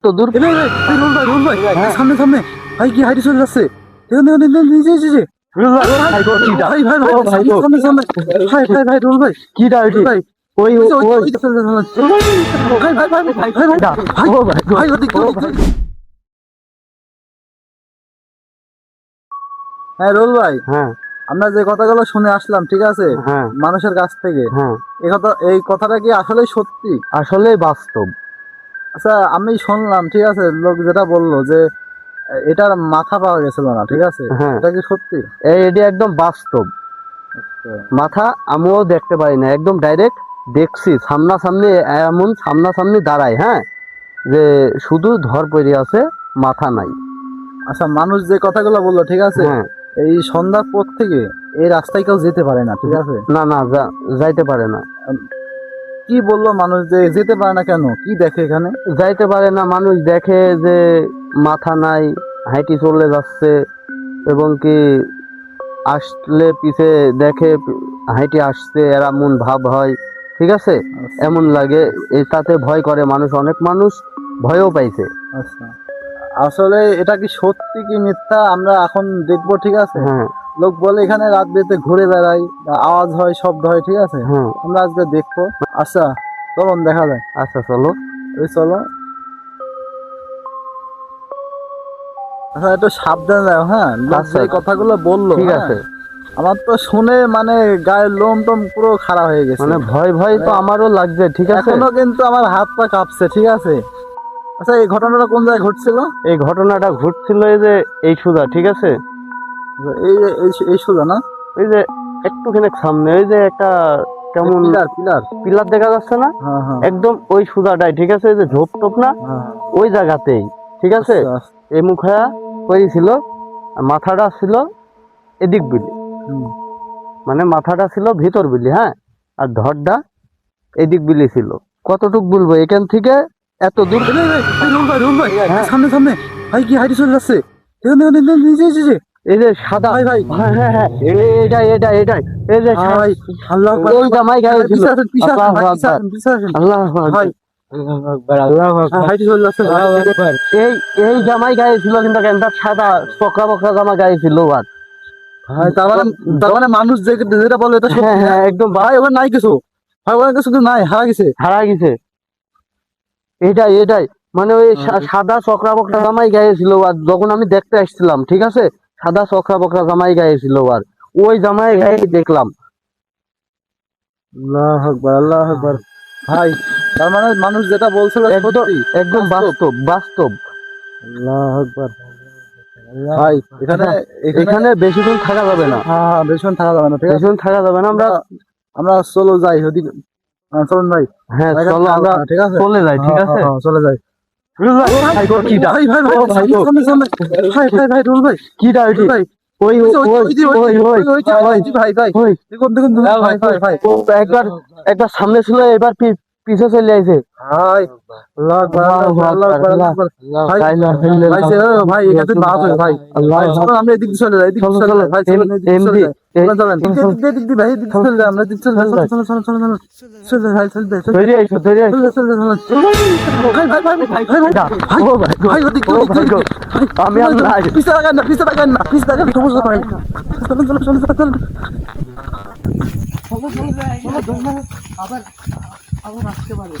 তো দূর রোল ভাই সামনে সামনে ভাই কি হাইটে চলে যাচ্ছে ভাই ভাই ভাই সামনে সামনে ভাই ভাই ভাই রোল ভাই কি ডাইটি ভাই ওই ভাই ভাই ভাই ভাই ভাই ভাই ওদিক হ্যাঁ রোল ভাই হ্যাঁ আমরা যে কথাগুলো শুনে আসলাম ঠিক আছে হ্যাঁ মানুষের কাছ থেকে হ্যাঁ এই কথাটা কি আসলে সত্যি? আসলে বাস্তব। আচ্ছা আমি শুনলাম ঠিক আছে লোক যেটা বললো যে এটার মাথা পাওয়া গেছিল না ঠিক আছে হ্যাঁ এটা কি সত্যি? এটি একদম বাস্তব। মাথা আমিও দেখতে পারি না, একদম ডাইরেক্ট দেখছি সামনাসামনি, এমন সামনাসামনি দাঁড়ায়, হ্যাঁ, যে শুধু ধর পড়ে আছে, মাথা নাই। আচ্ছা মানুষ যে কথাগুলো বললো ঠিক আছে হ্যাঁ এই সন্ধ্যার পর থেকে এই রাস্তায় কেউ যেতে পারে না ঠিক আছে? না না যাইতে পারে না। কি বললো মানুষ যে যেতে পারে না কেন, কি দেখে এখানে? যাইতে পারে না, মানুষ দেখে যে মাথা নাই, হাঁটি চলে যাচ্ছে, এবং কি আসলে পিছে দেখে হাঁটি আসছে, এরা মন ভাব হয়, ঠিক আছে, এমন লাগে, এটাতে ভয় করে মানুষ, অনেক মানুষ ভয়ও পাইছে। আচ্ছা আসলে এটা কি সত্যি কি মিথ্যা আমরা এখন দেখবো ঠিক আছে? হ্যাঁ লোক বলে এখানে রাত বেতে ঘুরে বেড়াই, আওয়াজ হয়, শব্দ হয়, ঠিক আছে, হ্যাঁ আমরা আজকে দেখবো। আচ্ছা চলুন দেখা যায়। আচ্ছা চলো। ওই চলো। আচ্ছা একটু সাবধানে যাও, হ্যাঁ লোক আচ্ছা যে কথাগুলো বললো ঠিক হ্যাঁ, আছে। আমার তো শুনে মানে গায়ের লোম টোম পুরো খারাপ হয়ে গেছে, মানে ভয় ভয় তো আমারও লাগছে, ঠিক আছে। এখনো কিন্তু আমার হাত পা কাঁপছে ঠিক আছে। আচ্ছা এই ঘটনাটা কোন জায়গায় ঘটছিল? এই ঘটনাটা ঘটছিল এই যে এই সুজা, ঠিক আছে, এই যে এই সোজা না? ওই যে একটুখানি সামনে ওই যে একটা কেমন পিলার পিলার পিলার দেখা যাচ্ছে না, হ্যাঁ হ্যাঁ একদম ওই সুজাটাই, ঠিক আছে, ওই যে ঝোপ টোপ না, হ্যাঁ ওই জায়গাতেই, ঠিক আছে। আচ্ছা, আচ্ছা। এই মুখা করেছিল, আর মাথাটা ছিল এদিক বিলি, হুম। মানে মাথাটা ছিল ভিতর বিলি, হ্যাঁ, আর ধরটা এদিক বিলি ছিল। কতটুক বলবো এখান থেকে এত দূর। রুল ভাই হ্যাঁ। সামনে সামনে ভাই কি হাইটে চলে যাচ্ছে এই যে সাদা, ভাই ভাই হ্যাঁ হ্যাঁ হ্যাঁ, এটাই এটাই এটাই, এই যে ভাই আল্লাহ আকবার, এই জামাই গায়ে ছিল। পিছান আল্লাহ ভাই হাইটে চলে যাচ্ছে ভাই। এই এই জামাই গায়ে ছিল, কিন্তু একটা সাদা বকরা বকরা জামা গায়ে ছিল। আর ভাই তার মানে মানুষ যেটা বলে এটা হ্যাঁ সত্যি? হ্যাঁ একদম ভাই ওখানে নাই কিছু, ভাই ওখানে কিছু নাই, হারা গেছে। হারা গেছে, এটাই এটাই, মানে ওই সাদা চকরা বকরা জামাই গায়ে ছিল। আর যখন আমি দেখতে আসছিলাম, ঠিক আছে, সাদা চকরা বকরা জামাই গায়ে ছিল, আর ওই জামাই গায়ে দেখলাম। আল্লাহু আকবার আল্লাহু আকবার। ভাই তার মানে মানুষ যেটা বলছিল সত্যি, একদম বাস্তব বাস্তব। আল্লাহু আকবার। ভাই এখানে এখানে বেশিক্ষণ থাকা যাবে না, হ্যাঁ বেশিক্ষণ থাকা যাবে না, ঠিক আছে বেশিক্ষণ থাকা যাবে না। আমরা আমরা চলো যাই ওদিকে, চলুন ভাই। হ্যাঁ ভাই, চলো আমরা ঠিক আছে চলে যাই, ঠিক আছে। চলে যাই। ভাই ভাই ভাই ভাই সামনে সামনে ভাই ভাই ভাই রুল ভাই কি ডাইটি ভাই ওই ওই ওই ভাই ভাই ওই দেখুন দেখুন ভাই ভাই ভাই একবার একবার সামনে ছিল, এবার পিছে চলে আইছে। ভাই আল্লাহু আকবার আল্লাহু আকবার আল্লাহু আকবার। ভাই ভাই ভাই এখানে বাদ হয়ে ভাই আল্লাহ, চলো আমরা এদিকে চলে যাই, এদিকে চলে যাই ভাই, চলেন এদিকে চলে যাই, চলেন এদিকে ভাই এদিকে চলে যাই, আমরা এদিকে চলে যাই, চলো চলো চলো চলো চলে ভাই চলে যাই ধরে আইছো ধরে আইছো। ভাই ভাই ভাই ভাই ভাই ভাই ও ভাই ভাই ওদিকে আমি আল্লাহ পিছে লাগান না পিছে লাগান না পিছে লাগান সমস্যা ভাই, চলো চলো চলো চলো আবার আসতে পারে।